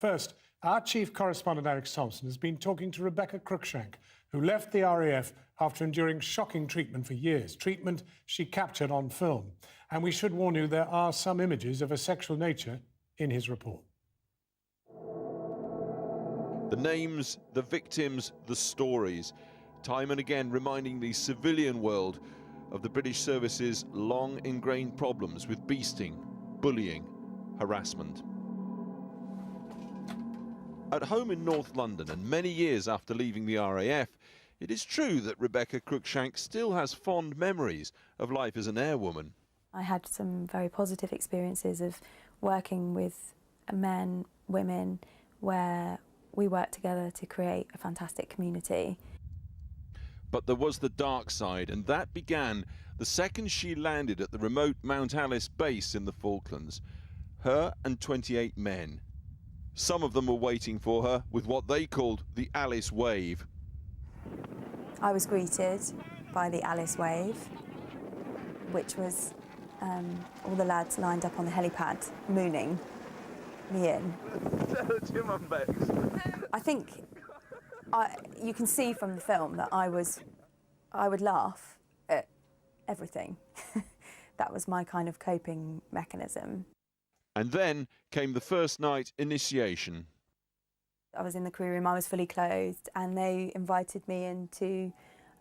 First, our chief correspondent, Eric Thompson, has been talking to Rebecca Cruikshank, who left the RAF after enduring shocking treatment for years, treatment she captured on film. And we should warn you, there are some images of a sexual nature in his report. The names, the victims, the stories, time and again reminding the civilian world of the British service's long ingrained problems with beasting, bullying, harassment. At home in North London and many years after leaving the RAF, it is true that Rebecca Cruikshank still has fond memories of life as an airwoman. I had some very positive experiences of working with men, women, where we worked together to create a fantastic community. But there was the dark side, and that began the second she landed at the remote Mount Alice base in the Falklands. Her and 28 men. Some of them were waiting for her with what they called the Alice Wave. I was greeted by the Alice Wave, which was all the lads lined up on the helipad, mooning me in. I think you can see from the film that I would laugh at everything. That was my kind of coping mechanism. And then came the first night initiation. I was in the crew room, I was fully clothed, and they invited me in to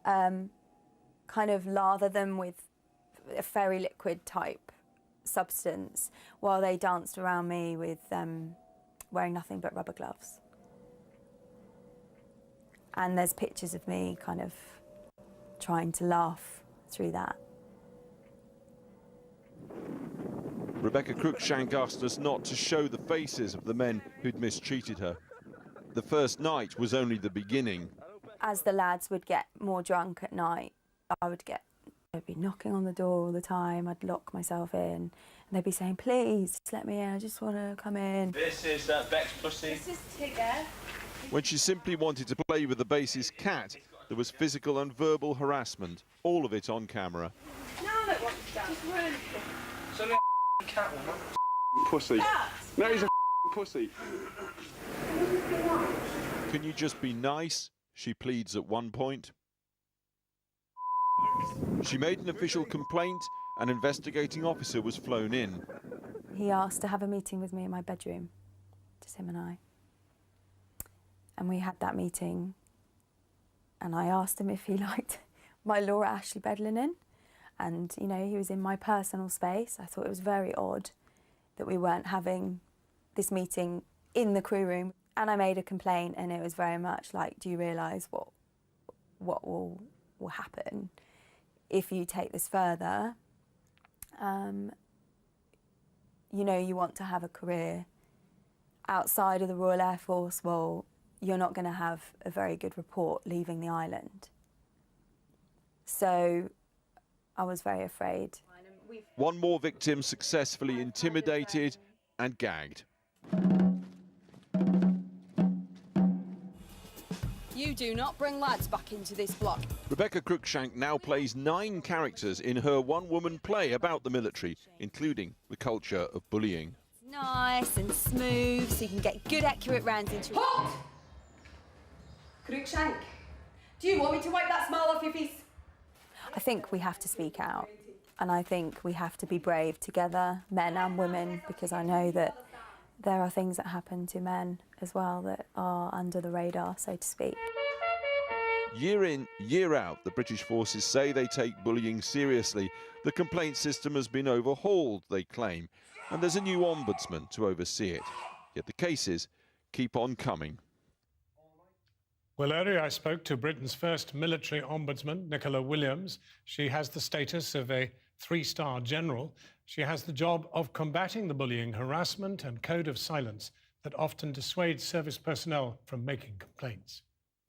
kind of lather them with a fairy liquid type substance while they danced around me with wearing nothing but rubber gloves. And there's pictures of me kind of trying to laugh through that. Rebecca Cruikshank asked us not to show the faces of the men who'd mistreated her. The first night was only the beginning. As the lads would get more drunk at night, they'd be knocking on the door all the time. I'd lock myself in, and they'd be saying, "Please, just let me in, I just want to come in." This is Beck's pussy. This is Tigger. When she simply wanted to play with the base's cat, there was physical and verbal harassment, all of it on camera. No, I don't want to just run. It's only a cat, woman. Pussy. No, he's a pussy. Can you just be nice? She pleads at one point. She made an official complaint. An investigating officer was flown in. He asked to have a meeting with me in my bedroom, just him and I. And we had that meeting, and I asked him if he liked my Laura Ashley bed linen. And, you know, he was in my personal space. I thought it was very odd that we weren't having this meeting in the crew room. And I made a complaint, and it was very much like, do you realise what will happen if you take this further? You know, you want to have a career outside of the Royal Air Force, well, you're not going to have a very good report leaving the island. So I was very afraid. One more victim successfully intimidated and gagged. You do not bring lads back into this block. Rebecca Cruikshank now plays 9 characters in her one-woman play about the military, including the culture of bullying. Nice and smooth, so you can get good, accurate rounds into... Halt! Cruikshank, do you want me to wipe that smile off your face? I think we have to speak out, and I think we have to be brave together, men and women, because I know that there are things that happen to men as well that are under the radar, so to speak. Year in, year out, the British forces say they take bullying seriously. The complaint system has been overhauled, they claim, and there's a new ombudsman to oversee it. Yet the cases keep on coming. Well, earlier I spoke to Britain's first military ombudsman, Nicola Williams. She has the status of a 3-star general. She has the job of combating the bullying, harassment and code of silence that often dissuades service personnel from making complaints.